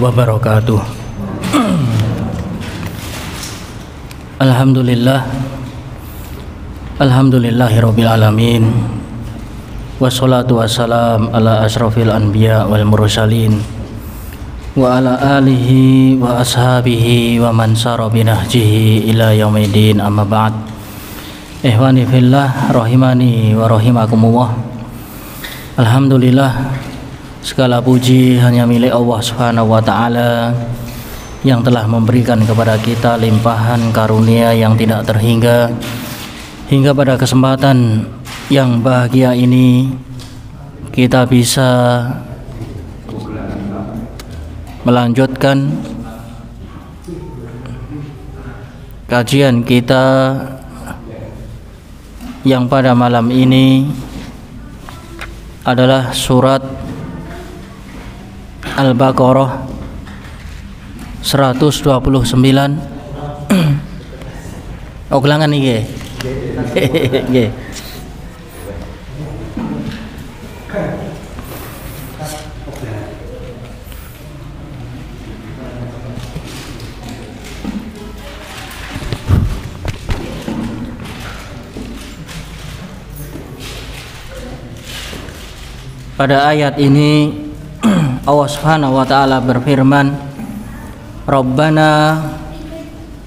wabarakatuh. Alhamdulillahirabbil alamin. Wassalatu wassalam ala asyrafil anbiya wal mursalin wa ala alihi wa ashabihi wa man sara binahjihi ila yaumidin, amma ba'd. Ikhwani fillah rahimani wa rahimakumullah. Alhamdulillah, segala puji hanya milik Allah Subhanahu wa taala yang telah memberikan kepada kita limpahan karunia yang tidak terhingga, hingga pada kesempatan yang bahagia ini kita bisa melanjutkan kajian kita yang pada malam ini adalah surat Al-Baqarah 129. Ulangan iki. Nggih. Pada ayat ini Allah Subhanahu wa taala berfirman, Rabbana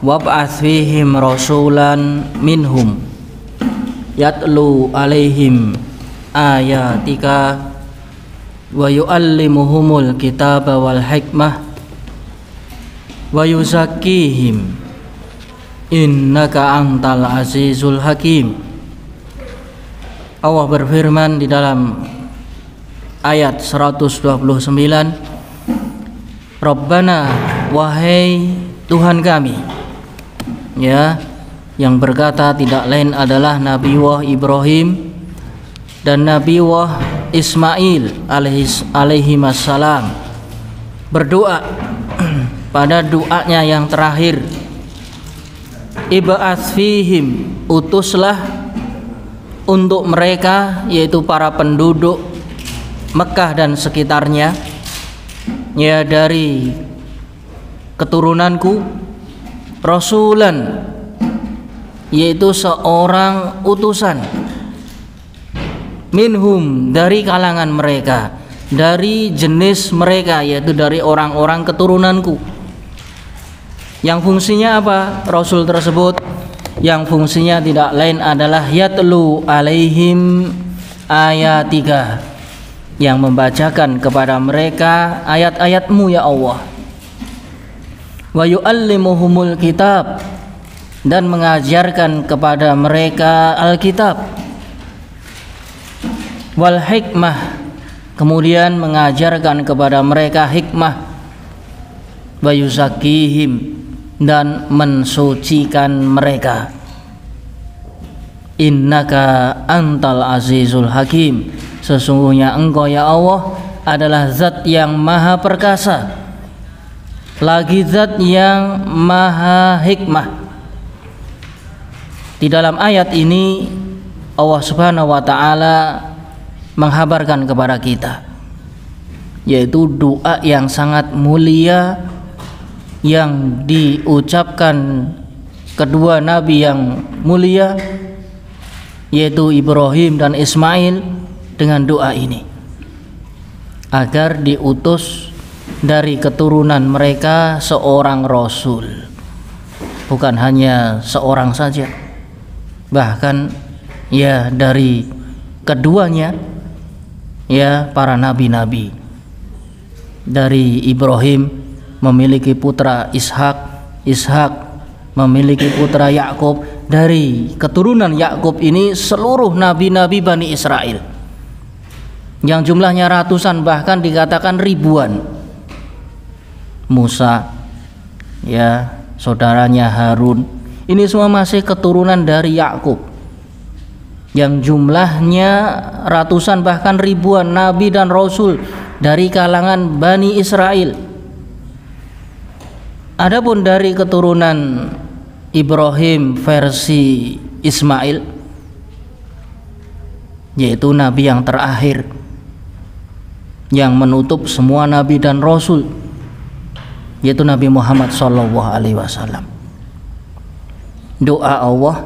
wab'ats fihim rasulan minhum yatlu alaihim ayatika wa yu'allimuhumul kitaba wal hikmah wa yuzakkihim innaka antal azizul hakim. Allah berfirman di dalam ayat 129, Rabbana, wahai Tuhan kami, ya, yang berkata tidak lain adalah Nabi Ibrahim dan Nabi Ismail alaihi wassalam, berdoa pada doanya yang terakhir, ib'ats fihim, utuslah untuk mereka, yaitu para penduduk Mekah dan sekitarnya, ya, dari keturunanku, rasulan, yaitu seorang utusan, minhum, dari kalangan mereka, dari jenis mereka, yaitu dari orang-orang keturunanku. Yang fungsinya apa? Rasul tersebut yang fungsinya tidak lain adalah yatlu alaihim ayatika, yang membacakan kepada mereka ayat-ayatmu ya Allah, wa yu'allimuhumul kitab, dan mengajarkan kepada mereka Alkitab, wal hikmah, kemudian mengajarkan kepada mereka hikmah, wa yuzakkihim, dan mensucikan mereka. Innaka antal azizul hakim, sesungguhnya engkau ya Allah adalah zat yang maha perkasa, lagi zat yang maha hikmah. Di dalam ayat ini Allah Subhanahu wa taala menghabarkan kepada kita, yaitu doa yang sangat mulia yang diucapkan kedua nabi yang mulia, yaitu Ibrahim dan Ismail, dengan doa ini agar diutus dari keturunan mereka seorang rasul, bukan hanya seorang saja, bahkan ya dari keduanya, ya, para nabi-nabi. Dari Ibrahim memiliki putra Ishak, Ishak memiliki putra Yakub. Dari keturunan Yakub ini seluruh nabi-nabi Bani Israel yang jumlahnya ratusan, bahkan dikatakan ribuan. Musa, ya, saudaranya Harun, ini semua masih keturunan dari Yakub yang jumlahnya ratusan bahkan ribuan nabi dan rasul dari kalangan Bani Israel. Adapun dari keturunan Ibrahim versi Ismail, yaitu nabi yang terakhir yang menutup semua nabi dan rasul, yaitu Nabi Muhammad SAW. Doa Allah,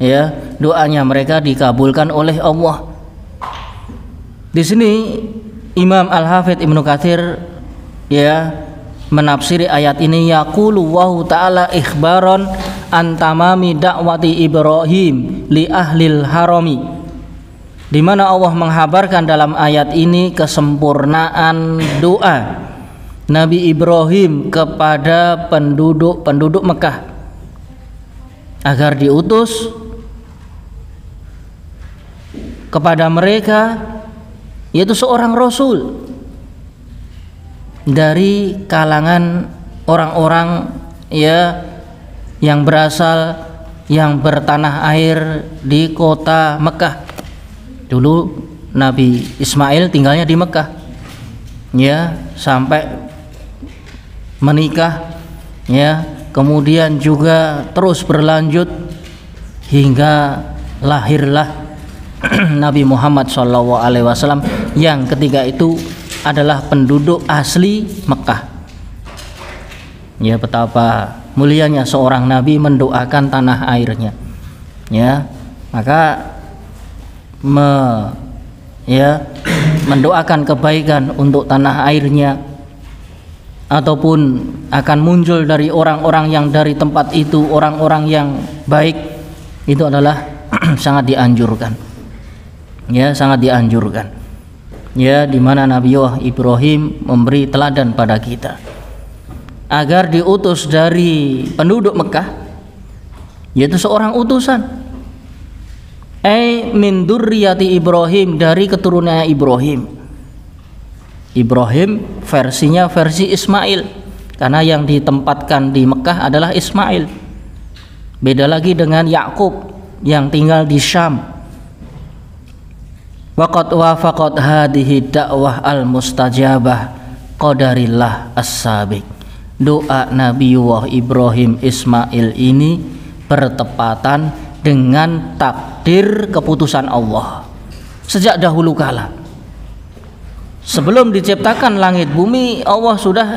ya, doanya mereka dikabulkan oleh Allah. Di sini Imam Al-Hafidz Ibnu Katsir, ya, menafsiri ayat ini, yaqulu Allahu ta'ala ikhbaron an tamami da'wati Ibrahim li ahlil harami, di mana Allah menghabarkan dalam ayat ini kesempurnaan doa Nabi Ibrahim kepada penduduk Mekah agar diutus kepada mereka, yaitu seorang rasul dari kalangan orang-orang, ya, yang bertanah air di kota Mekah. Dulu Nabi Ismail tinggalnya di Mekah, ya, sampai menikah, ya, kemudian juga terus berlanjut hingga lahirlah Nabi Muhammad SAW yang ketika itu adalah penduduk asli Mekah. Ya, betapa mulianya seorang nabi mendoakan tanah airnya, ya, maka mendoakan kebaikan untuk tanah airnya, ataupun akan muncul dari orang-orang yang dari tempat itu orang-orang yang baik, itu adalah sangat dianjurkan, ya, sangat dianjurkan, ya, di mana Nabi Ibrahim memberi teladan pada kita agar diutus dari penduduk Mekah, yaitu seorang utusan, min dzurriyyati Ibrahim, dari keturunannya Ibrahim. Ibrahim versinya versi Ismail, karena yang ditempatkan di Mekah adalah Ismail. Beda lagi dengan Yakub yang tinggal di Syam. Waqad wafaqat hadhihi da'wah al-mustajabah qadarillah as-sabiq. Doa Nabiullah Ibrahim Ismail ini bertepatan dengan takdir keputusan Allah sejak dahulu kala. Sebelum diciptakan langit bumi, Allah sudah,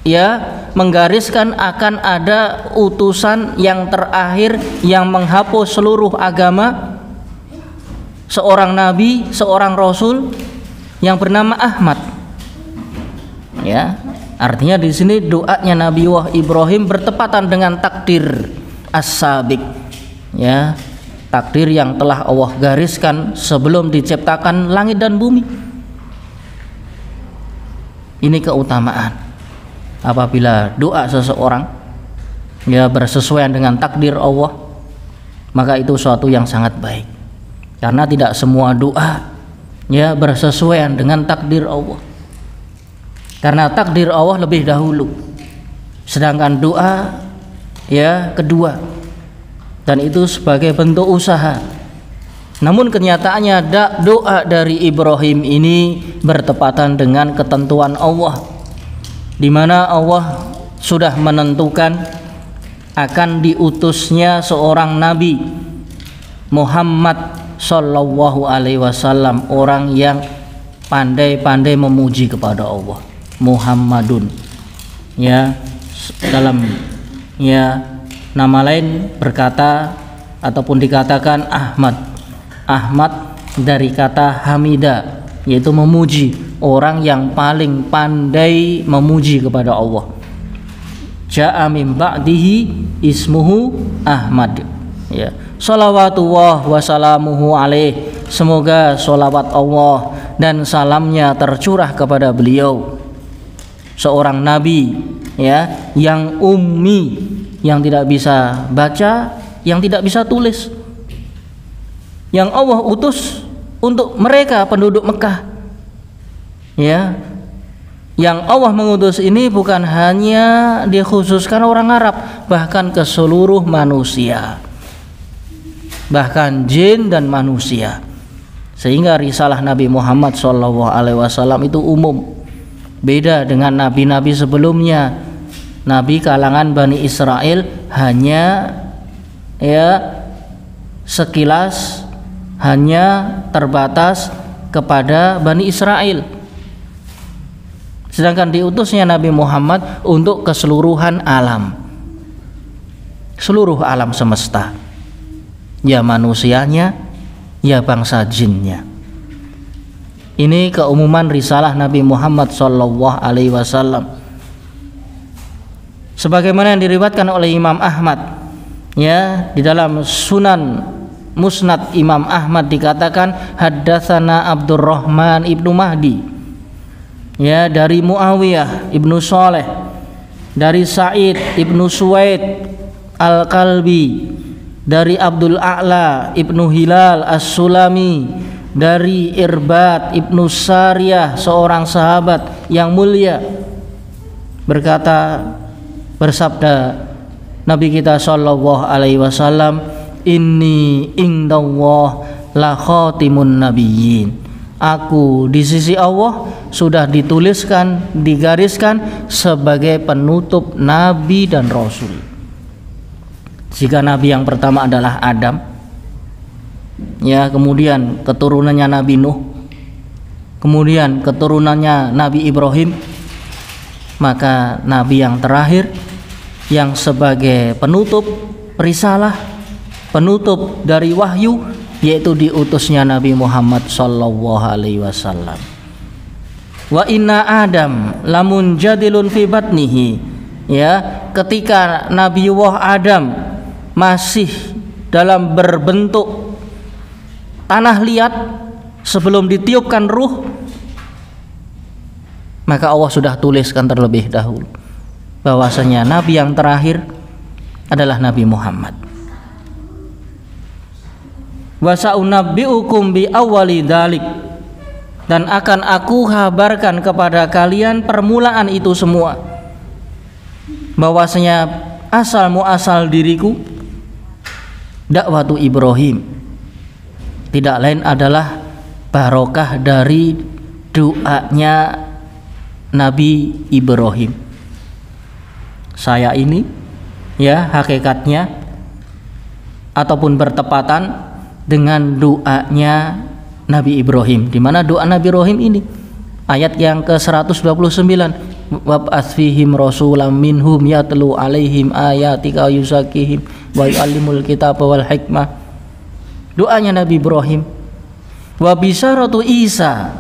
ya, menggariskan akan ada utusan yang terakhir yang menghapus seluruh agama, seorang nabi, seorang rasul yang bernama Ahmad. Ya, artinya di sini doanya Nabi Ibrahim bertepatan dengan takdir as-sabiq, ya, takdir yang telah Allah gariskan sebelum diciptakan langit dan bumi. Ini keutamaan apabila doa seseorang, ya, bersesuaian dengan takdir Allah, maka itu suatu yang sangat baik. Karena tidak semua doa, ya, bersesuaian dengan takdir Allah. Karena takdir Allah lebih dahulu, sedangkan doa, ya, kedua, dan itu sebagai bentuk usaha. Namun kenyataannya doa dari Ibrahim ini bertepatan dengan ketentuan Allah, di mana Allah sudah menentukan akan diutusnya seorang nabi, Muhammad Sallallahu Alaihi Wasallam, orang yang pandai-pandai memuji kepada Allah. Muhammadun, ya, dalam, ya, nama lain berkata ataupun dikatakan Ahmad. Ahmad dari kata hamida, yaitu memuji, orang yang paling pandai memuji kepada Allah. Ja'a min ba'dihi ismuhu Ahmad, ya, shalawatullah wa salamuhu alaih, semoga sholawat Allah dan salamnya tercurah kepada beliau, seorang nabi, ya, yang ummi, yang tidak bisa baca, yang tidak bisa tulis, yang Allah utus untuk mereka penduduk Mekah, ya, yang Allah mengutus ini bukan hanya dikhususkan orang Arab, bahkan ke seluruh manusia, bahkan jin dan manusia, sehingga risalah Nabi Muhammad SAW itu umum, beda dengan nabi-nabi sebelumnya. Nabi kalangan Bani Israel hanya, ya, sekilas, hanya terbatas kepada Bani Israel. Sedangkan diutusnya Nabi Muhammad untuk keseluruhan alam, seluruh alam semesta, ya manusianya, ya bangsa jinnya. Ini keumuman risalah Nabi Muhammad SAW. Sebagaimana yang diriwayatkan oleh Imam Ahmad, ya, di dalam Sunan Musnad Imam Ahmad dikatakan haddatsana Abdurrahman ibnu Mahdi, ya, dari Muawiyah ibnu Saleh, dari Sa'id ibnu Suwaid Al-Kalbi, dari Abdul A'la ibnu Hilal As-Sulami, dari Irbad ibnu Sariyah, seorang sahabat yang mulia, bersabda Nabi kita sallallahu alaihi wasallam, inni indallah la khatimun nabiyyin. Aku di sisi Allah sudah dituliskan, digariskan sebagai penutup nabi dan rasul. Jika nabi yang pertama adalah Adam, ya, kemudian keturunannya Nabi Nuh, kemudian keturunannya Nabi Ibrahim, maka nabi yang terakhir yang sebagai penutup risalah, penutup dari wahyu, yaitu diutusnya Nabi Muhammad sallallahu alaihi wasallam. Wa inna Adam lamun jadilun fi batnihi, ya, ketika Nabiullah Adam masih dalam berbentuk tanah liat sebelum ditiupkan ruh, maka Allah sudah tuliskan terlebih dahulu bahwasanya nabi yang terakhir adalah Nabi Muhammad. Wa sa'unabbi'ukum bi awwali dzalik, dan akan aku kabarkan kepada kalian permulaan itu semua, bahwasanya asal muasal diriku dakwatu Ibrahim tidak lain adalah barokah dari doanya Nabi Ibrahim. Saya ini, ya, hakikatnya ataupun bertepatan dengan doanya Nabi Ibrahim. Di mana doa Nabi Ibrahim ini? Ayat yang ke-129, wab'ats fihim rasulam minhum yatlu alaihim ayatika yuzakihim wa yu'allimul kitaba wal hikmah. Doanya Nabi Ibrahim. Wa bisyaratu Isa,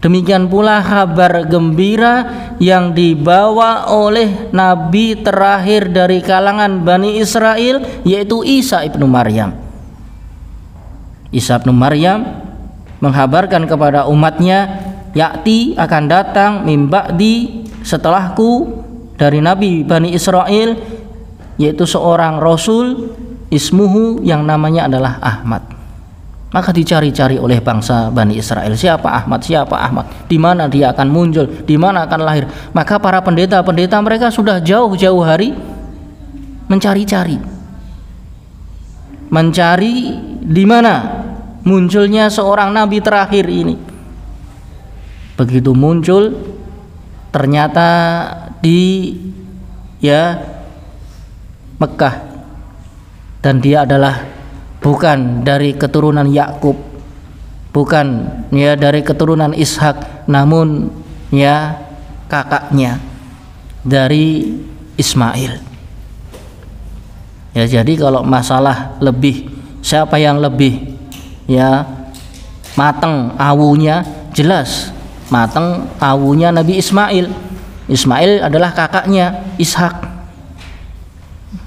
demikian pula kabar gembira yang dibawa oleh nabi terakhir dari kalangan Bani Israel, yaitu Isa ibnu Maryam. Isa ibnu Maryam menghabarkan kepada umatnya, yakti akan datang min ba'di, setelahku, dari nabi Bani Israel, yaitu seorang rasul, ismuhu, yang namanya adalah Ahmad. Maka dicari-cari oleh bangsa Bani Israel, siapa Ahmad, siapa Ahmad, di mana dia akan muncul, di mana akan lahir. Maka para pendeta-pendeta mereka sudah jauh-jauh hari mencari-cari, di mana munculnya seorang nabi terakhir ini. Begitu muncul, ternyata di, ya, Mekah, dan dia adalah bukan dari keturunan Yakub, bukan, ya, dari keturunan Ishak, namun, ya, kakaknya dari Ismail. Ya, jadi kalau masalah lebih, siapa yang lebih, ya, mateng awunya, jelas mateng awunya Nabi Ismail. Ismail adalah kakaknya Ishak.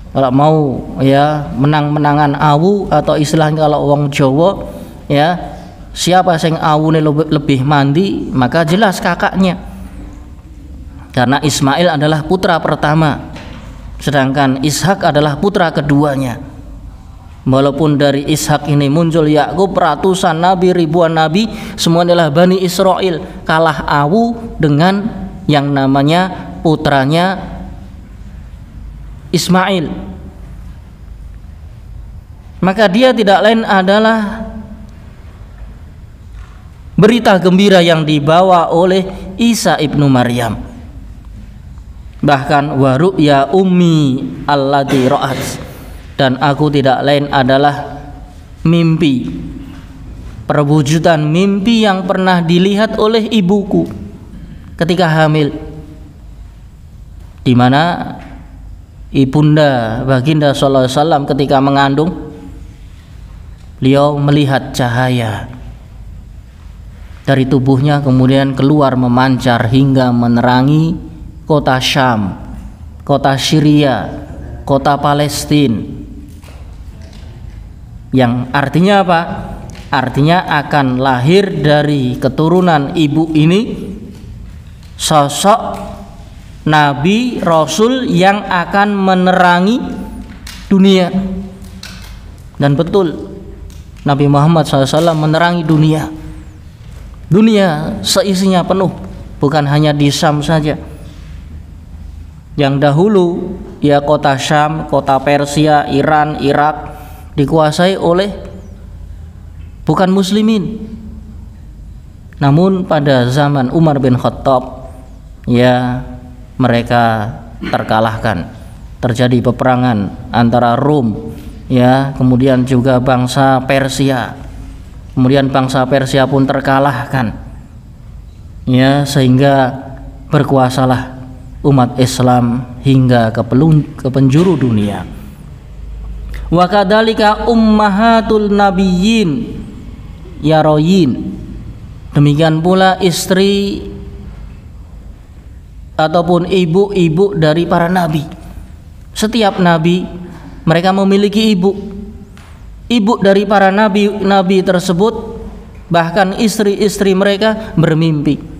Kalau mau, ya, menang-menangan awu, atau istilahnya kalau wong Jawa, ya, siapa sing awune lebih mandi, maka jelas kakaknya, karena Ismail adalah putra pertama, sedangkan Ishak adalah putra keduanya. Walaupun dari Ishak ini muncul Yakub, ratusan nabi, ribuan nabi, semua adalah Bani Israel, kalah awu dengan yang namanya putranya Ismail. Maka dia tidak lain adalah berita gembira yang dibawa oleh Isa ibnu Maryam. Bahkan wa ru'ya ummi allati ra'at, dan aku tidak lain adalah mimpi, perwujudan mimpi yang pernah dilihat oleh ibuku. ketika hamil, di mana ibunda baginda sallallahu alaihi wasallam ketika mengandung, beliau melihat cahaya dari tubuhnya kemudian keluar memancar hingga menerangi kota Syam, kota Syria, kota Palestina, yang artinya apa? Artinya akan lahir dari keturunan ibu ini sosok Nabi Rasul yang akan menerangi dunia. Dan betul, Nabi Muhammad SAW menerangi dunia. Dunia seisinya penuh, bukan hanya di Syam saja. Yang dahulu ya kota Syam, kota Persia, Iran, Irak dikuasai oleh bukan muslimin. Namun pada zaman Umar bin Khattab ya mereka terkalahkan. Terjadi peperangan antara Rom ya, kemudian juga bangsa Persia. Kemudian bangsa Persia pun terkalahkan. Ya, sehingga berkuasalah umat Islam hingga ke penjuru dunia. Wa kadzalika ummahatul nabiyyin yaroyin, demikian pula istri ataupun ibu-ibu dari para nabi. Setiap nabi mereka memiliki ibu dari para nabi tersebut, bahkan istri-istri mereka bermimpi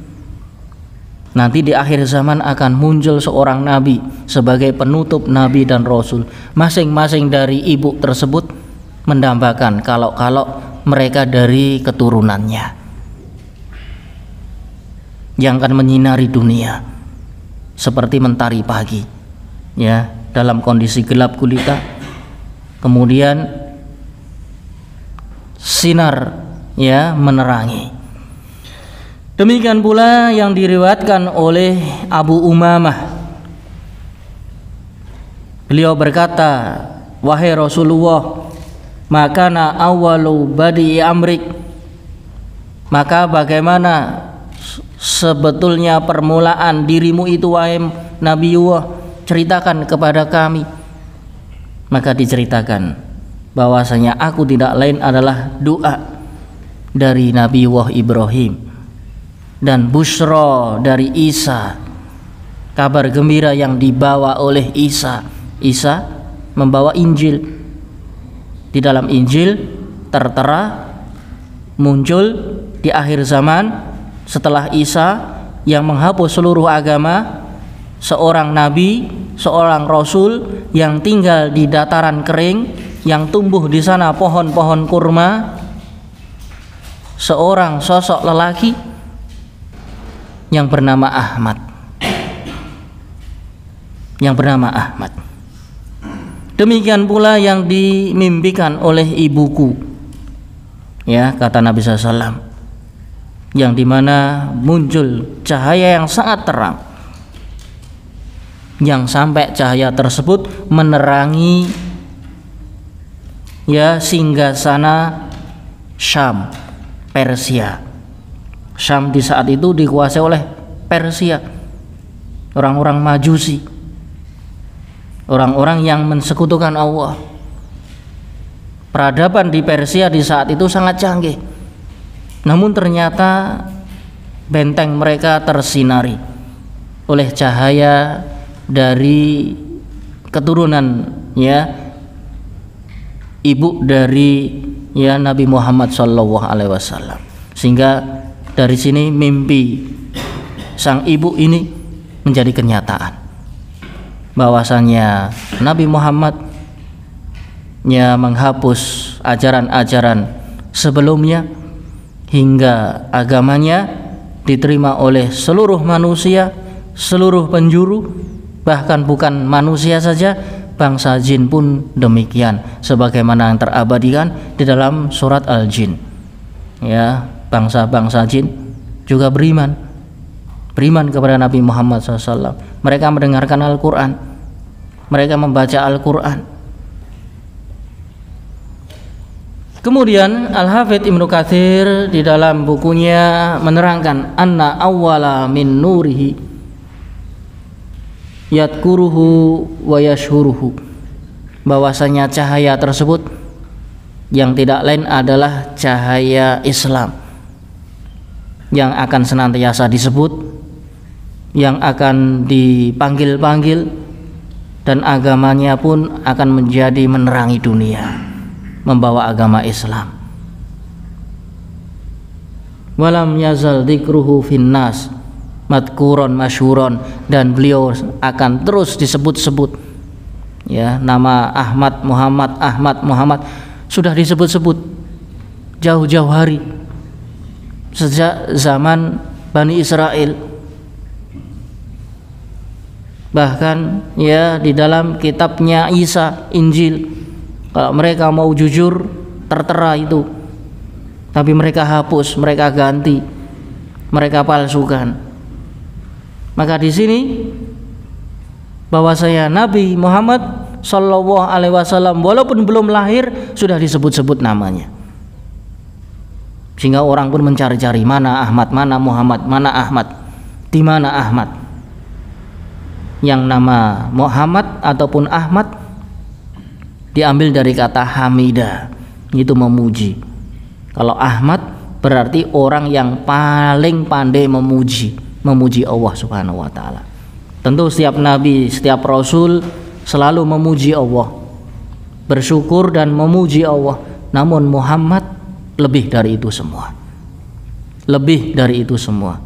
nanti di akhir zaman akan muncul seorang nabi sebagai penutup nabi dan rasul. Masing-masing dari ibu tersebut mendambakan kalau mereka dari keturunannya yang akan menyinari dunia seperti mentari pagi ya, dalam kondisi gelap gulita kemudian sinar ya menerangi. Demikian pula yang diriwayatkan oleh Abu Umamah, beliau berkata, wahai Rasulullah, makana awalu badi amrik, maka bagaimana sebetulnya permulaan dirimu itu wahai Nabiullah, ceritakan kepada kami. Maka diceritakan bahwasanya aku tidak lain adalah doa dari Nabiullah Ibrahim dan busyra dari Isa, kabar gembira yang dibawa oleh Isa. Isa membawa Injil. Di dalam Injil tertera muncul di akhir zaman setelah Isa yang menghapus seluruh agama, seorang nabi, seorang rasul yang tinggal di dataran kering, yang tumbuh di sana pohon-pohon kurma, seorang sosok lelaki yang bernama Ahmad. Demikian pula yang dimimpikan oleh ibuku, ya kata Nabi SAW, yang dimana muncul cahaya yang sangat terang, yang sampai cahaya tersebut menerangi ya singgasana Syam, Persia. Syam di saat itu dikuasai oleh Persia, orang-orang Majusi, orang-orang yang mensekutukan Allah. Peradaban di Persia di saat itu sangat canggih, namun ternyata benteng mereka tersinari oleh cahaya dari keturunan ya ibu dari ya Nabi Muhammad SAW. Sehingga dari sini mimpi sang ibu ini menjadi kenyataan, bahwasanya Nabi Muhammad ya menghapus ajaran-ajaran sebelumnya hingga agamanya diterima oleh seluruh manusia, seluruh penjuru, bahkan bukan manusia saja, bangsa jin pun demikian, sebagaimana yang terabadikan di dalam surat Al-Jin. Ya, bangsa-bangsa jin juga beriman kepada Nabi Muhammad SAW. Mereka mendengarkan Al-Quran, mereka membaca Al-Quran. Kemudian Al-Hafidz Ibnu Katsir di dalam bukunya menerangkan anna awwala min nurihi yadkuruhu wa yashhuruhu, bahwasanya cahaya tersebut yang tidak lain adalah cahaya Islam yang akan senantiasa disebut, yang akan dipanggil-panggil, dan agamanya pun akan menjadi menerangi dunia, membawa agama Islam. Walam yazal dzikruhu finnas madkuron masyhuron, dan beliau akan terus disebut-sebut, ya, nama Ahmad Muhammad sudah disebut-sebut jauh-jauh hari sejak zaman Bani Israel. Bahkan ya di dalam kitabnya Isa, Injil, kalau mereka mau jujur tertera itu, tapi mereka hapus, mereka ganti, mereka palsukan. Maka di sini bahwasanya Nabi Muhammad Sallallahu Alaihi Wasallam walaupun belum lahir sudah disebut-sebut namanya, sehingga orang pun mencari-cari mana Ahmad, mana Muhammad, mana Ahmad, di mana Ahmad. Yang nama Muhammad ataupun Ahmad diambil dari kata hamida, itu memuji. Kalau Ahmad berarti orang yang paling pandai memuji Allah Subhanahu wa taala. Tentu setiap nabi, setiap rasul selalu memuji Allah, bersyukur dan memuji Allah. Namun Muhammad lebih dari itu semua. Lebih dari itu semua.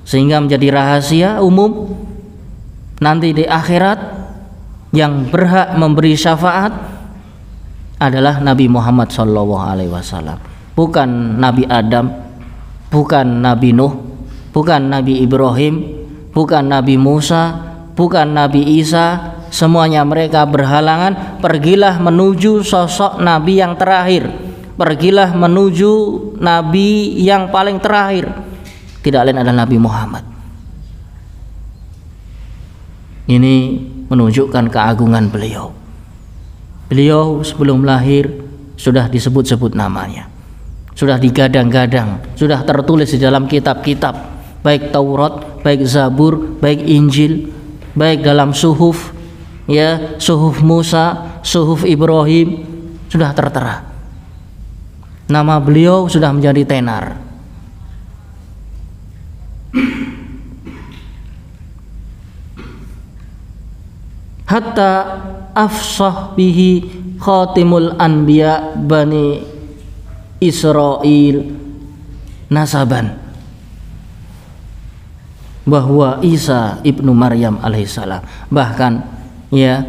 Sehingga menjadi rahasia umum nanti di akhirat yang berhak memberi syafaat adalah Nabi Muhammad SAW, bukan Nabi Adam, bukan Nabi Nuh, bukan Nabi Ibrahim, bukan Nabi Musa, bukan Nabi Isa. Semuanya mereka berhalangan. Pergilah menuju sosok Nabi yang terakhir, pergilah menuju Nabi yang paling terakhir, tidak lain adalah Nabi Muhammad. Ini menunjukkan keagungan beliau. Beliau sebelum lahir sudah disebut-sebut namanya, sudah digadang-gadang, sudah tertulis di dalam kitab-kitab, baik Taurat, baik Zabur, baik Injil, baik dalam suhuf, ya, suhuf Musa, suhuf Ibrahim, sudah tertera. Nama beliau sudah menjadi tenar. Hatta afsah bihi khatimul anbiya bani Israel nasaban, bahwa Isa ibnu Maryam alaihissalam bahkan ya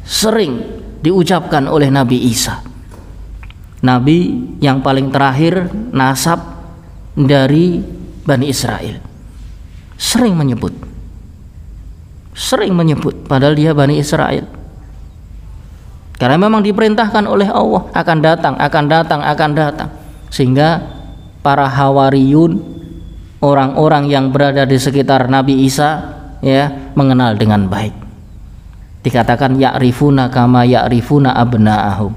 sering diucapkan oleh Nabi Isa, Nabi yang paling terakhir nasab dari Bani Israel, sering menyebut padahal dia Bani Israel, karena memang diperintahkan oleh Allah akan datang, sehingga para hawariyun, orang-orang yang berada di sekitar Nabi Isa, ya, mengenal dengan baik. Dikatakan ya'rifuna kama ya'rifuna abna'ahum,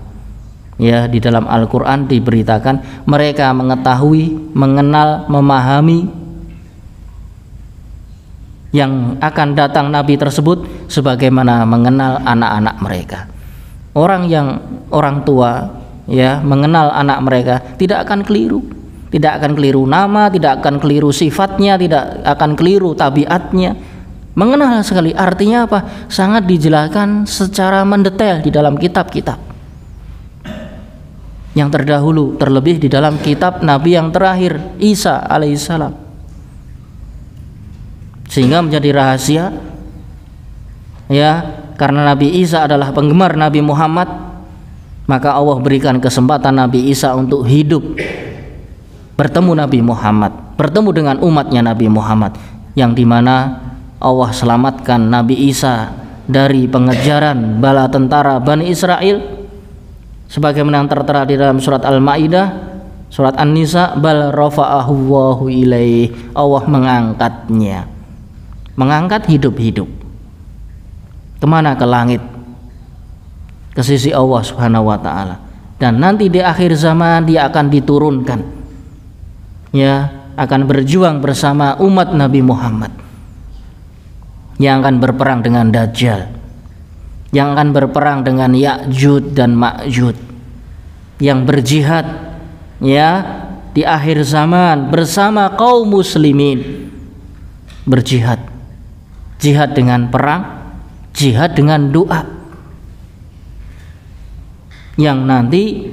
ya, di dalam Al-Quran diberitakan mereka mengetahui, mengenal, memahami yang akan datang Nabi tersebut sebagaimana mengenal anak-anak mereka. Orang tua, ya, mengenal anak mereka tidak akan keliru, tidak akan keliru nama, tidak akan keliru sifatnya, tidak akan keliru tabiatnya. Mengenal sekali, artinya apa? Sangat dijelaskan secara mendetail di dalam kitab-kitab yang terdahulu, terlebih di dalam kitab Nabi yang terakhir, Isa alaihissalam. Sehingga menjadi rahasia, ya, karena Nabi Isa adalah penggemar Nabi Muhammad, maka Allah berikan kesempatan Nabi Isa untuk hidup, bertemu Nabi Muhammad, bertemu dengan umatnya Nabi Muhammad, yang dimana Allah selamatkan Nabi Isa dari pengejaran bala tentara Bani Israel, sebagaimana yang tertera di dalam surat Al-Maidah, surat An-Nisa, bal rafa'ahu Allahu ilaih, Allah mengangkatnya, mengangkat hidup-hidup. Kemana? Ke langit, ke sisi Allah Subhanahu wa ta'ala. dan nanti di akhir zaman dia akan diturunkan, ya, akan berjuang bersama umat Nabi Muhammad yang akan berperang dengan Dajjal, yang akan berperang dengan Ya'juj dan Ma'juj, yang berjihad, ya, di akhir zaman bersama kaum muslimin, berjihad, jihad dengan perang, jihad dengan doa, yang nanti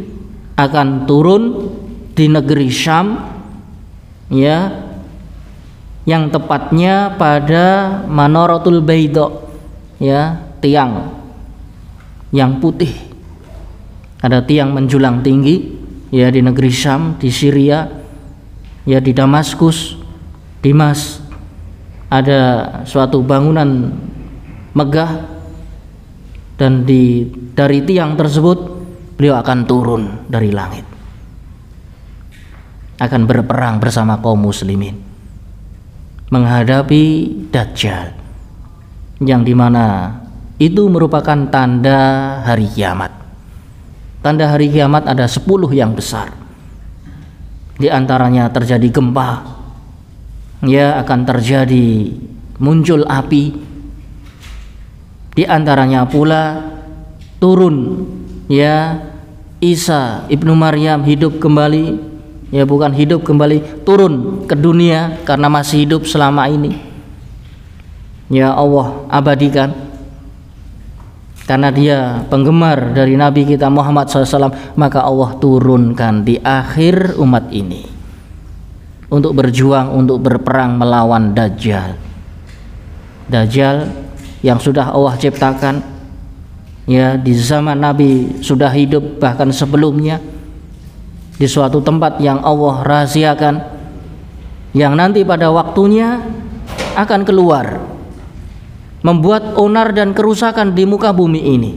akan turun di negeri Syam, ya, yang tepatnya pada Manaratul Baida, ya, tiang yang putih. Ada tiang menjulang tinggi, ya, di negeri Syam, di Syria, ya, di Damaskus, Dimas. Ada suatu bangunan megah, dan dari tiang tersebut beliau akan turun dari langit, akan berperang bersama kaum muslimin menghadapi Dajjal, yang dimana itu merupakan tanda hari kiamat. Tanda hari kiamat ada 10 yang besar. Di antaranya terjadi gempa, ya, akan terjadi muncul api. Di antaranya pula turun, ya, Isa ibnu Maryam hidup kembali, ya, bukan hidup kembali, turun ke dunia karena masih hidup selama ini, ya, Allah abadikan karena dia penggemar dari Nabi kita Muhammad SAW, maka Allah turunkan di akhir umat ini untuk berjuang, untuk berperang melawan Dajjal. Dajjal yang sudah Allah ciptakan, ya, di zaman Nabi sudah hidup, bahkan sebelumnya di suatu tempat yang Allah rahasiakan, yang nanti pada waktunya akan keluar, membuat onar dan kerusakan di muka bumi ini,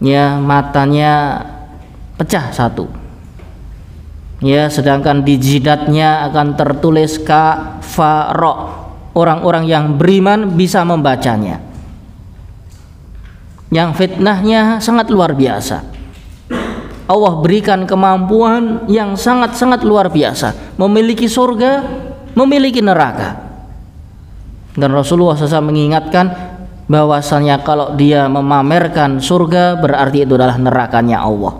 ya, matanya pecah satu, ya, sedangkan di jidatnya akan tertulis kafara. Orang-orang yang beriman bisa membacanya, yang fitnahnya sangat luar biasa. Allah berikan kemampuan yang sangat-sangat luar biasa, memiliki surga, memiliki neraka. Dan Rasulullah SAW mengingatkan bahwasanya kalau dia memamerkan surga, berarti itu adalah nerakanya Allah.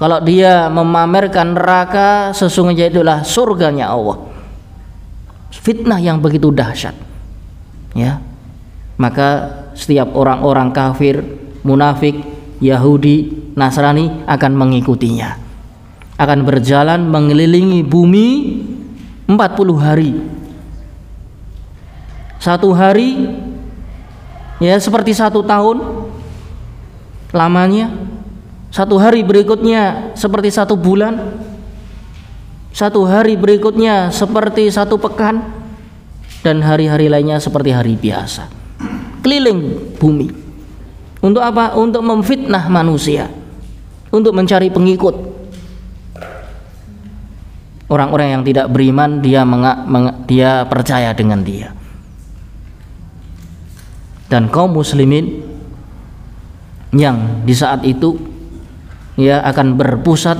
Kalau dia memamerkan neraka, sesungguhnya itulah surganya Allah. Fitnah yang begitu dahsyat, ya. Maka setiap orang-orang kafir, munafik, Yahudi, Nasrani akan mengikutinya, akan berjalan mengelilingi bumi 40 hari. Satu hari, ya, seperti 1 tahun lamanya. Satu hari berikutnya seperti 1 bulan. Satu hari berikutnya seperti 1 pekan, dan hari-hari lainnya seperti hari biasa. Keliling bumi. Untuk apa? Untuk memfitnah manusia, untuk mencari pengikut. Orang-orang yang tidak beriman, dia percaya dengan dia. Dan kaum muslimin yang di saat itu, ya, akan berpusat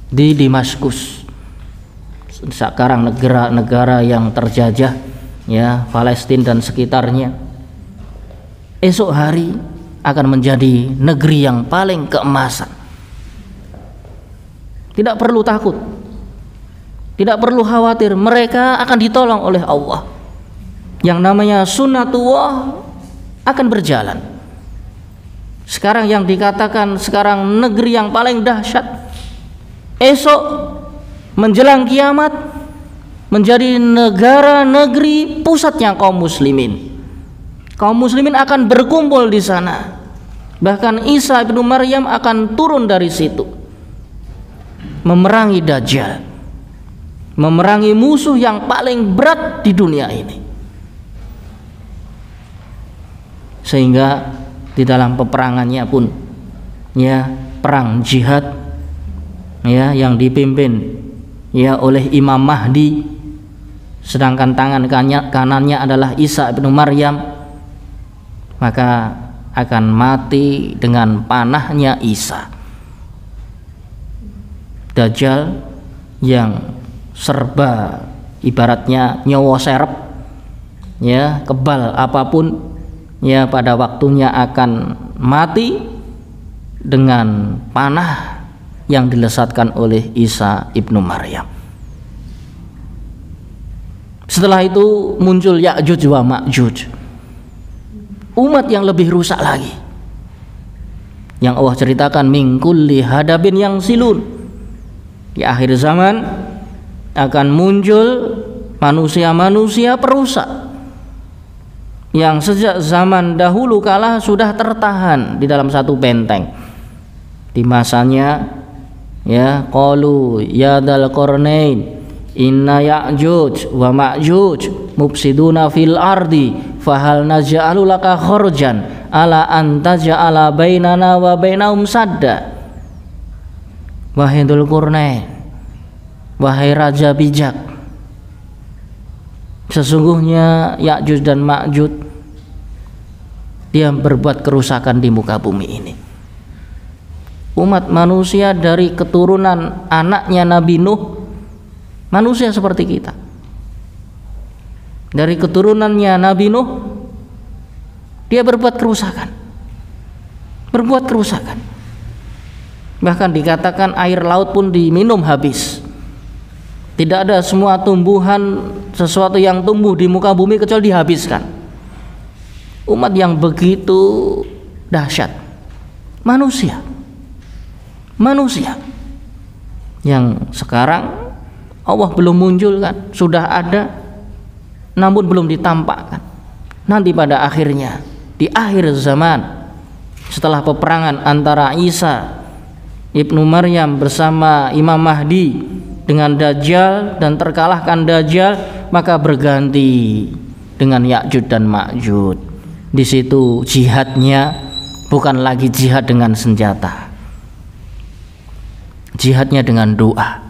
di Damaskus, sekarang negara-negara yang terjajah, ya, Palestina dan sekitarnya. Esok hari akan menjadi negeri yang paling keemasan. Tidak perlu takut, tidak perlu khawatir, mereka akan ditolong oleh Allah. Yang namanya sunnatullah akan berjalan. Sekarang yang dikatakan sekarang negeri yang paling dahsyat, esok menjelang kiamat menjadi negara negeri pusatnya kaum muslimin. Kaum muslimin akan berkumpul di sana. Bahkan Isa ibnu Maryam akan turun dari situ, memerangi Dajjal, memerangi musuh yang paling berat di dunia ini. Sehingga di dalam peperangannya pun, ya, perang jihad, ya, yang dipimpin, ya, oleh Imam Mahdi, sedangkan tangan kanannya adalah Isa ibnu Maryam, maka akan mati dengan panahnya Isa. Dajjal yang serba ibaratnya nyawa serep, ya, kebal apapun, ya, pada waktunya akan mati dengan panah yang dilesatkan oleh Isa ibnu Maryam. Setelah itu muncul Ya'juj wa Ma'juj, umat yang lebih rusak lagi, yang Allah ceritakan min kulli hadabin yang silun. Di akhir zaman akan muncul manusia-manusia perusak yang sejak zaman dahulu kala sudah tertahan di dalam satu benteng. Di masanya, ya, qalu ya dzal qarnain inna Ya'juj wa Ma'juj mufsiduna fil ardi fahal naj'alu laka kharjan ala an taj'ala bainana wa bainahum sadda. Wahai Dzul Qarnain, wahai raja bijak, sesungguhnya Ya'juj dan Ma'juj dia berbuat kerusakan di muka bumi ini. Umat manusia dari keturunan anaknya Nabi Nuh, manusia seperti kita. Dari keturunannya Nabi Nuh, dia berbuat kerusakan. Berbuat kerusakan. Bahkan dikatakan air laut pun diminum habis. Tidak ada semua tumbuhan, sesuatu yang tumbuh di muka bumi kecuali dihabiskan. Umat yang begitu dahsyat. Manusia yang sekarang Allah belum munculkan, sudah ada namun belum ditampakkan. Nanti pada akhirnya, di akhir zaman, setelah peperangan antara Isa ibnu Maryam bersama Imam Mahdi dengan Dajjal dan terkalahkan Dajjal, maka berganti dengan Ya'juj dan Ma'juj. Di situ jihadnya bukan lagi jihad dengan senjata, jihadnya dengan doa.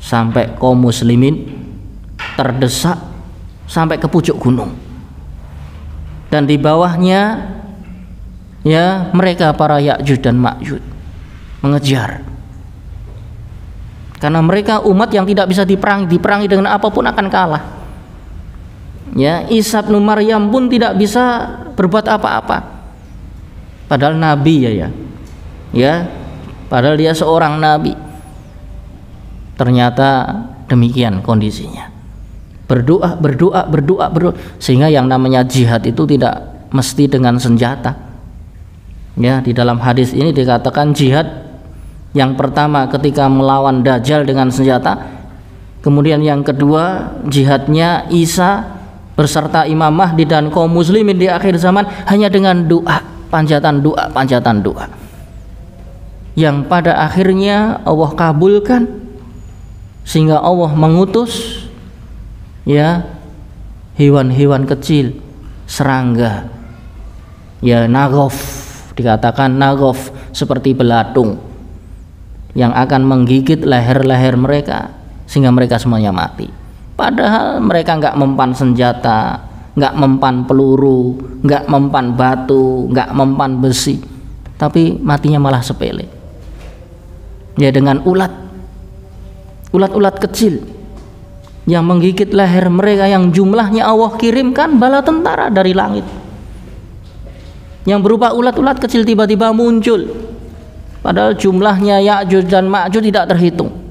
Sampai kaum muslimin terdesak sampai ke pucuk gunung, dan di bawahnya, ya, mereka para Ya'juj dan Ma'juj mengejar, karena mereka umat yang tidak bisa diperangi dengan apapun akan kalah. Ya, Isa bin Maryam pun tidak bisa berbuat apa-apa, padahal nabi, ya, padahal dia seorang nabi. Ternyata demikian kondisinya. Berdoa, sehingga yang namanya jihad itu tidak mesti dengan senjata. Ya, di dalam hadis ini dikatakan jihad yang pertama ketika melawan Dajjal dengan senjata, kemudian yang kedua jihadnya Isa beserta Imam Mahdi dan kaum muslimin di akhir zaman hanya dengan doa, panjatan doa, yang pada akhirnya Allah kabulkan, sehingga Allah mengutus, ya, hewan-hewan kecil, serangga, ya, nagof, dikatakan nagof, seperti belatung yang akan menggigit leher-leher mereka sehingga mereka semuanya mati. Padahal mereka nggak mempan senjata, nggak mempan peluru, nggak mempan batu, nggak mempan besi, tapi matinya malah sepele. Ya, dengan ulat kecil yang menggigit leher mereka, yang jumlahnya Allah kirimkan bala tentara dari langit yang berupa ulat-ulat kecil tiba-tiba muncul, padahal jumlahnya Ya'juj dan Ma'juj tidak terhitung.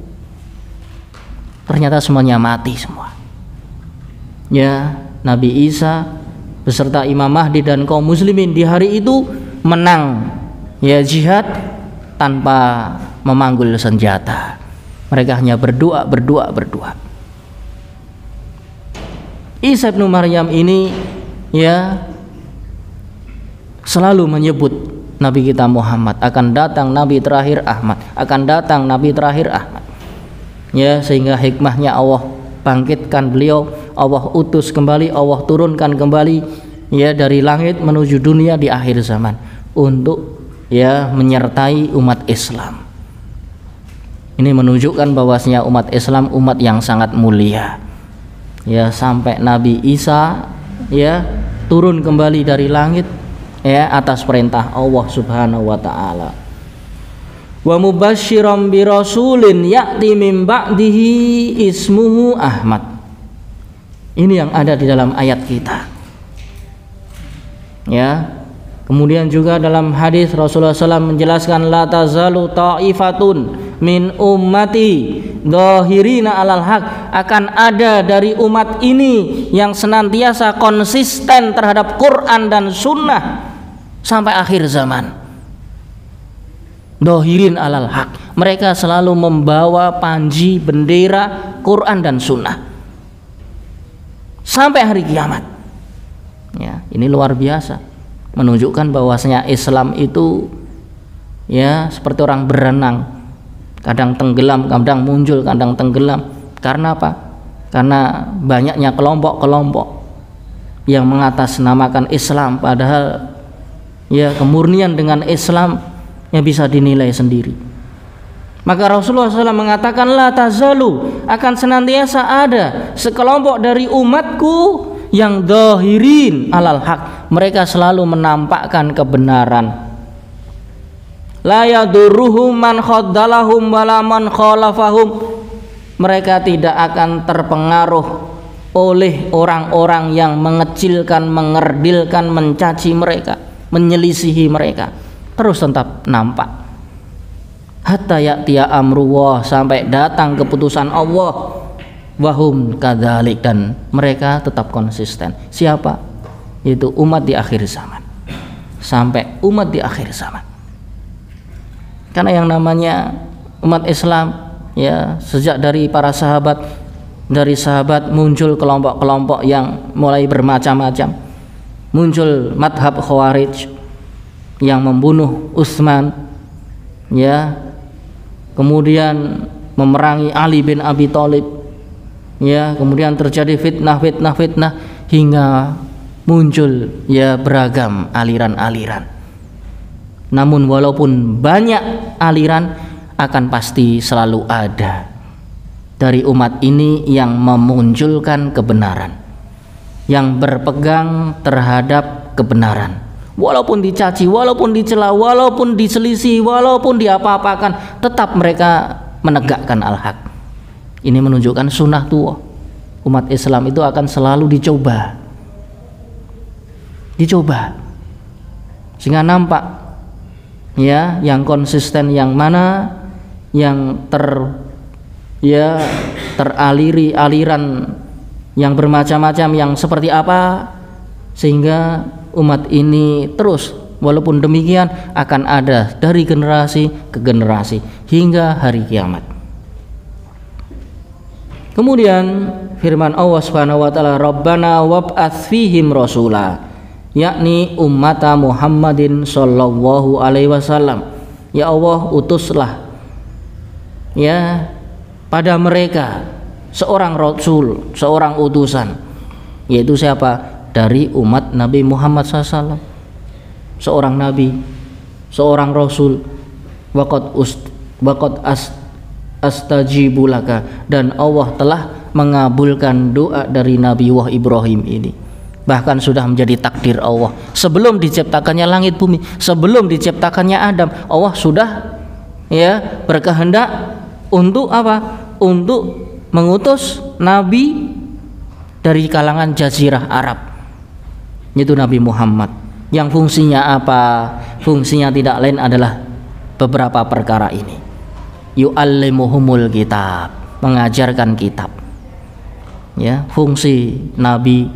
Ternyata semuanya mati semua. Ya, Nabi Isa beserta Imam Mahdi dan kaum muslimin di hari itu menang, ya, jihad tanpa memanggul senjata. Mereka hanya berdoa. Isa bin Maryam ini, ya, selalu menyebut Nabi kita Muhammad, akan datang Nabi terakhir Ahmad, ya, sehingga hikmahnya Allah bangkitkan beliau, Allah utus kembali, Allah turunkan kembali, ya, dari langit menuju dunia di akhir zaman untuk, ya, menyertai umat Islam. Ini menunjukkan bahwasanya umat Islam umat yang sangat mulia, ya, sampai Nabi Isa, ya, turun kembali dari langit ya atas perintah Allah Subhanahu wa taala. Wa mubasysyiran bi rasulin ya'ti min ba'dihi ismuhu Ahmad. Ini yang ada di dalam ayat kita. Ya. Kemudian juga dalam hadis Rasulullah SAW menjelaskan la tazalu ta'ifatun min ummati dhahirina alal haq, akan ada dari umat ini yang senantiasa konsisten terhadap Quran dan Sunnah sampai akhir zaman. Dhahirin alal haq, mereka selalu membawa panji bendera Quran dan Sunnah sampai hari kiamat. Ya, ini luar biasa, menunjukkan bahwasanya Islam itu ya seperti orang berenang, kadang tenggelam, kadang muncul, kadang tenggelam. Karena apa? Karena banyaknya kelompok-kelompok yang mengatasnamakan Islam, padahal ya kemurnian dengan Islam yang bisa dinilai sendiri. Maka Rasulullah SAW mengatakan la tazalu, akan senantiasa ada sekelompok dari umatku yang dhahirin alal haq, mereka selalu menampakkan kebenaran. La yadurruhum man khaddalahum wala man khalafahum, mereka tidak akan terpengaruh oleh orang-orang yang mengecilkan, mengerdilkan, mencaci mereka, menyelisihi mereka, terus tetap nampak. Hatta ya'tiya amrullah, sampai datang keputusan Allah. Wahum kadzalik, dan mereka tetap konsisten. Siapa? Yaitu umat di akhir zaman, sampai umat di akhir zaman. Karena yang namanya umat Islam ya sejak dari para sahabat, dari sahabat muncul kelompok-kelompok yang mulai bermacam-macam. Muncul madhab Khawarij yang membunuh Utsman, ya, kemudian memerangi Ali bin Abi Thalib, ya, kemudian terjadi fitnah hingga muncul ya beragam aliran-aliran. Namun walaupun banyak aliran, akan pasti selalu ada dari umat ini yang memunculkan kebenaran, yang berpegang terhadap kebenaran, walaupun dicaci, walaupun dicela, walaupun diselisih, walaupun diapa-apakan, tetap mereka menegakkan al-haq. Ini menunjukkan sunnah tua. Umat Islam itu akan selalu dicoba, sehingga nampak ya yang konsisten yang mana, yang teraliri aliran yang bermacam-macam yang seperti apa, sehingga umat ini terus walaupun demikian akan ada dari generasi ke generasi hingga hari kiamat. Kemudian firman Allah Subhanahu wa taala, Rabbana wab'ats fihim rasula, yakni ummata Muhammadin sallallahu alaihi wasallam. Ya Allah, utuslah ya pada mereka seorang rasul, seorang utusan, yaitu siapa? Dari umat Nabi Muhammad SAW, seorang nabi, seorang rasul. Waqad astajibu laka, dan Allah telah mengabulkan doa dari Nabi Ibrahim ini. Bahkan sudah menjadi takdir Allah sebelum diciptakannya langit bumi, sebelum diciptakannya Adam, Allah sudah ya berkehendak untuk apa? Untuk mengutus nabi dari kalangan jazirah Arab, yaitu Nabi Muhammad. Yang fungsinya apa? Fungsinya tidak lain adalah beberapa perkara ini. Yu'allimuhumul kitab, mengajarkan kitab. Ya, fungsi nabi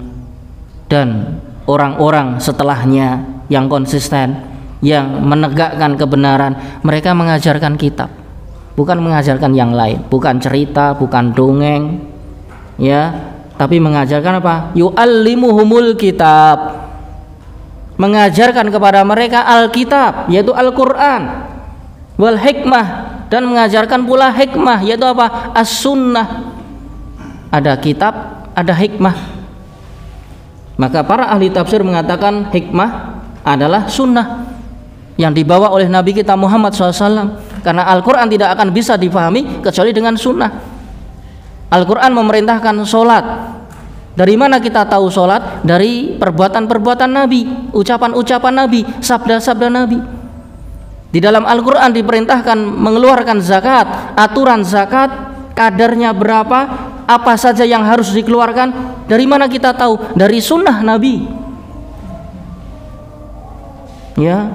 dan orang-orang setelahnya yang konsisten, yang menegakkan kebenaran, mereka mengajarkan kitab, bukan mengajarkan yang lain, bukan cerita, bukan dongeng, ya, tapi mengajarkan apa? Yu'allimuhumul kitab, mengajarkan kepada mereka Alkitab, yaitu Al-Quran, wal hikmah, dan mengajarkan pula hikmah, yaitu apa? As-sunnah. Ada kitab, ada hikmah. Maka para ahli tafsir mengatakan hikmah adalah sunnah yang dibawa oleh Nabi kita Muhammad SAW, karena Al-Quran tidak akan bisa difahami kecuali dengan sunnah. Al-Quran memerintahkan sholat, Dari mana kita tahu sholat? Dari perbuatan-perbuatan Nabi, ucapan-ucapan Nabi, sabda-sabda Nabi. Di dalam Al-Quran diperintahkan mengeluarkan zakat, aturan zakat, kadarnya berapa, apa saja yang harus dikeluarkan. Dari mana kita tahu? Dari sunnah Nabi. Ya,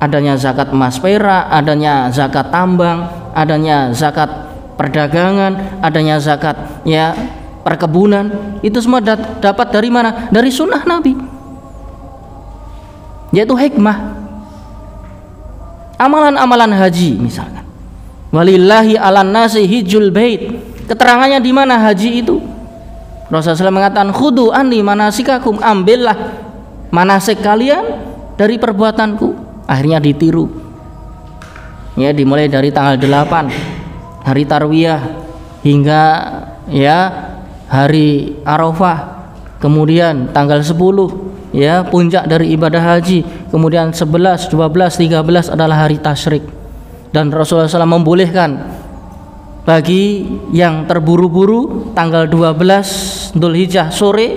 adanya zakat emas perak, adanya zakat tambang, adanya zakat perdagangan, adanya zakat ya perkebunan, itu semua dapat dari mana? Dari sunnah Nabi, yaitu hikmah. Amalan-amalan haji misalkan, walillahi alan nasi hijjul bait, keterangannya di mana haji itu? Rasulullah SAW mengatakan, khudu anni manasikakum, ambillah manasik kalian dari perbuatanku. Akhirnya ditiru, ya, dimulai dari tanggal 8 hari Tarwiyah hingga ya hari Arafah, kemudian tanggal 10 ya puncak dari ibadah haji, kemudian 11, 12, 13 adalah hari tasyrik. Dan Rasulullah SAW membolehkan bagi yang terburu-buru tanggal 12 Dzulhijjah sore,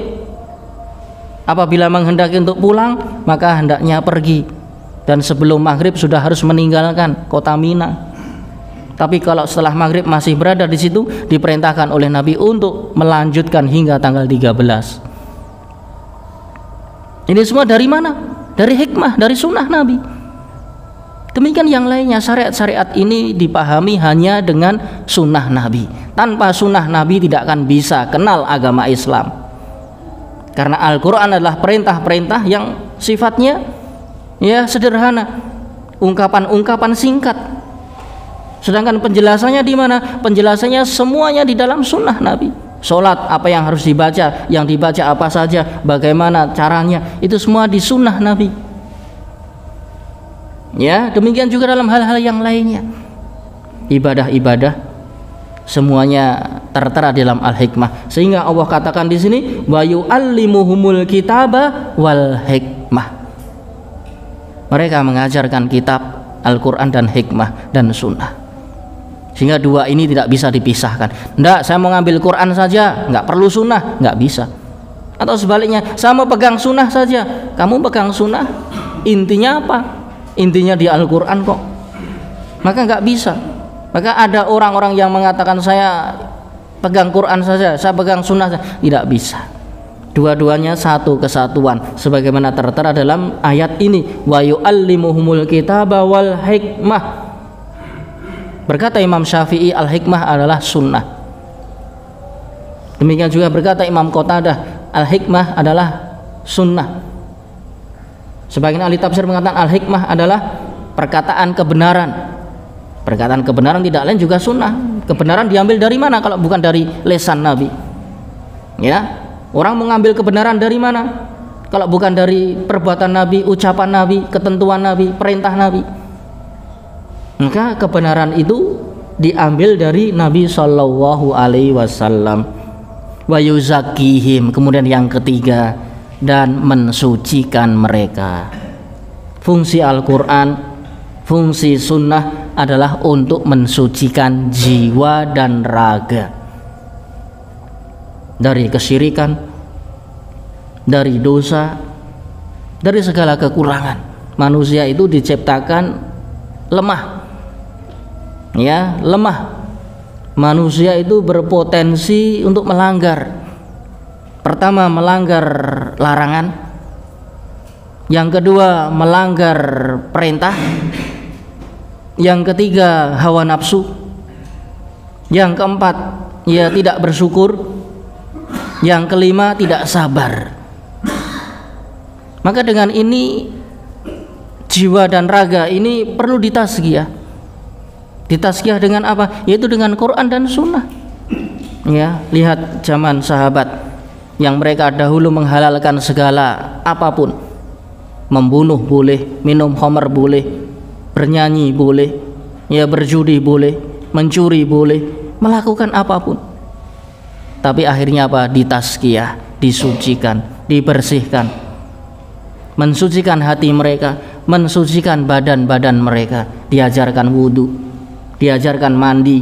apabila menghendaki untuk pulang maka hendaknya pergi, dan sebelum maghrib sudah harus meninggalkan kota Mina. Tapi kalau setelah maghrib masih berada di situ, diperintahkan oleh Nabi untuk melanjutkan hingga tanggal 13. Ini semua dari mana? Dari hikmah, dari sunnah Nabi. Demikian yang lainnya, syariat-syariat ini dipahami hanya dengan sunnah Nabi. Tanpa sunnah Nabi tidak akan bisa kenal agama Islam. Karena Al-Quran adalah perintah-perintah yang sifatnya ya sederhana, ungkapan-ungkapan singkat. Sedangkan penjelasannya di mana? Penjelasannya semuanya di dalam sunnah Nabi. Sholat apa yang harus dibaca, yang dibaca apa saja, bagaimana caranya, itu semua di sunnah Nabi. Ya, demikian juga dalam hal-hal yang lainnya. Ibadah-ibadah semuanya tertera dalam Al-Hikmah. Sehingga Allah katakan di sini, wa yu'allimuhumul kitaba wal hikmah. Mereka mengajarkan kitab, Al-Quran dan hikmah dan sunnah. Sehingga dua ini tidak bisa dipisahkan. Enggak, saya mau ngambil Quran saja, enggak perlu sunnah, enggak bisa. Atau sebaliknya, saya mau pegang sunnah saja, kamu pegang sunnah, intinya apa? Intinya di Al-Quran kok. Maka enggak bisa. Maka ada orang-orang yang mengatakan saya pegang Quran saja, saya pegang sunnah saja. Tidak bisa. Dua-duanya satu kesatuan, sebagaimana tertera dalam ayat ini, wa yu'allimuhumul kitaba wal hikmah. Berkata Imam Syafi'i, al-hikmah adalah sunnah. Demikian juga berkata Imam Qatadah, al-hikmah adalah sunnah. Sebagian ahli tafsir mengatakan al-hikmah adalah perkataan kebenaran. Perkataan kebenaran tidak lain juga sunnah. Kebenaran diambil dari mana kalau bukan dari lisan Nabi? Ya, orang mengambil kebenaran dari mana kalau bukan dari perbuatan Nabi, ucapan Nabi, ketentuan Nabi, perintah Nabi? Maka kebenaran itu diambil dari Nabi Shallallahu Alaihi Wasallam. Wa yuzakihim, kemudian yang ketiga, dan mensucikan mereka. Fungsi Al-Quran, fungsi sunnah adalah untuk mensucikan jiwa dan raga dari kesyirikan, dari dosa, dari segala kekurangan. Manusia itu diciptakan lemah. Ya, lemah. Manusia itu berpotensi untuk melanggar. Pertama, melanggar larangan. Yang kedua, melanggar perintah. Yang ketiga, hawa nafsu. Yang keempat, ya tidak bersyukur. Yang kelima, tidak sabar. Maka dengan ini jiwa dan raga ini perlu ditazkiyah. Ditazkiyah dengan apa? Yaitu dengan Quran dan sunnah. Ya, lihat zaman sahabat yang mereka dahulu menghalalkan segala apapun. Membunuh boleh, minum khamar boleh, bernyanyi boleh, ya berjudi boleh, mencuri boleh, melakukan apapun. Tapi akhirnya apa? Ditazkiyah, disucikan, dibersihkan. Mensucikan hati mereka, mensucikan badan-badan mereka, diajarkan wudu, diajarkan mandi.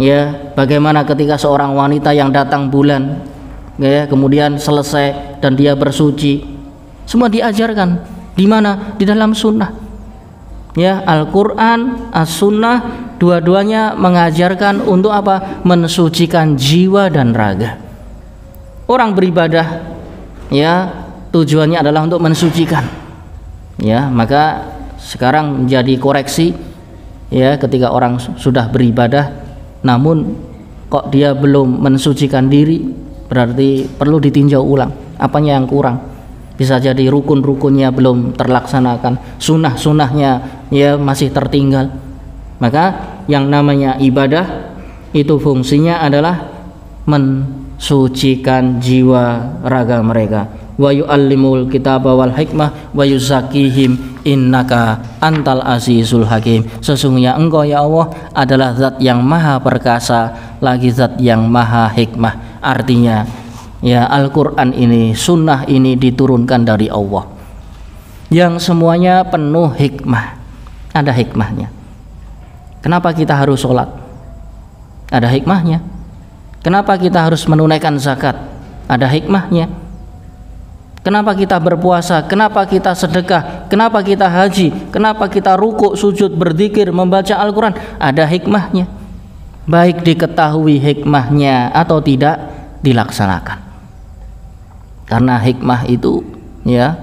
Ya, bagaimana ketika seorang wanita yang datang bulan ya, kemudian selesai dan dia bersuci. Semua diajarkan di mana? Di dalam sunnah. Ya, Al-Qur'an, As-Sunnah, dua-duanya mengajarkan untuk apa? Mensucikan jiwa dan raga. Orang beribadah, ya, tujuannya adalah untuk mensucikan. Ya, maka sekarang menjadi koreksi, ya, ketika orang sudah beribadah namun kok dia belum mensucikan diri, berarti perlu ditinjau ulang apanya yang kurang. Bisa jadi rukun-rukunnya belum terlaksanakan, sunnah-sunnahnya ya masih tertinggal. Maka yang namanya ibadah itu fungsinya adalah mensucikan jiwa raga mereka. Wa yu'allimul kitaba wal hikmah wa yuzakkihim innaka antal azizul hakim. Sesungguhnya engkau ya Allah adalah zat yang maha perkasa lagi zat yang maha hikmah. Artinya ya, Al-Quran ini, sunnah ini diturunkan dari Allah yang semuanya penuh hikmah. Ada hikmahnya. Kenapa kita harus sholat? Ada hikmahnya. Kenapa kita harus menunaikan zakat? Ada hikmahnya. Kenapa kita berpuasa? Kenapa kita sedekah? Kenapa kita haji? Kenapa kita rukuk, sujud, berzikir, membaca Al-Quran? Ada hikmahnya. Baik diketahui hikmahnya atau tidak dilaksanakan. Karena hikmah itu ya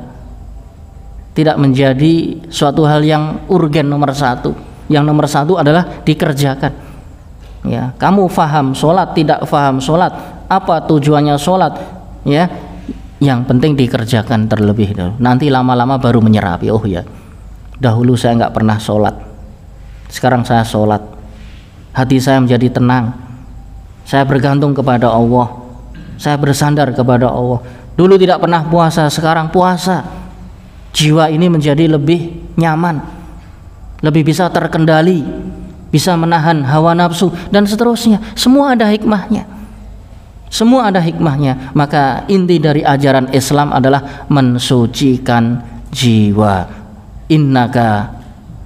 tidak menjadi suatu hal yang urgen nomor satu. Yang nomor satu adalah dikerjakan. Ya, kamu faham sholat, tidak faham sholat, apa tujuannya sholat? Ya, yang penting dikerjakan terlebih dahulu. Nanti lama-lama baru menyerapi. Oh ya, dahulu saya nggak pernah sholat, sekarang saya sholat. Hati saya menjadi tenang. Saya bergantung kepada Allah. Saya bersandar kepada Allah. Dulu tidak pernah puasa, sekarang puasa. Jiwa ini menjadi lebih nyaman, lebih bisa terkendali, bisa menahan hawa nafsu dan seterusnya. Semua ada hikmahnya. Semua ada hikmahnya. Maka inti dari ajaran Islam adalah mensucikan jiwa. Innaka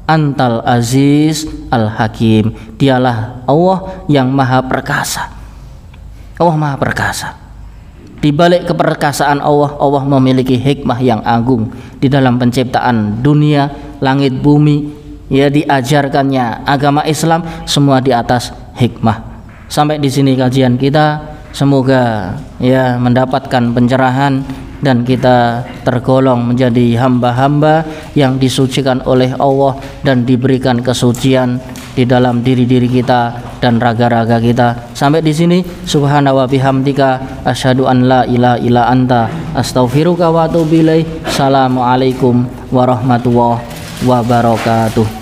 antal aziz al hakim. Dialah Allah yang maha perkasa. Allah maha perkasa. Di balik keperkasaan Allah, Allah memiliki hikmah yang agung di dalam penciptaan dunia, langit, bumi. Ya, diajarkannya agama Islam semua di atas hikmah. Sampai di sini kajian kita. Semoga ya mendapatkan pencerahan dan kita tergolong menjadi hamba-hamba yang disucikan oleh Allah dan diberikan kesucian di dalam diri-diri kita dan raga-raga kita. Sampai di sini, subhana wa bihamdika asyhadu an la ilaha illa anta astaghfiruka wa atubu ilaik. Assalamualaikum warahmatullahi wabarakatuh.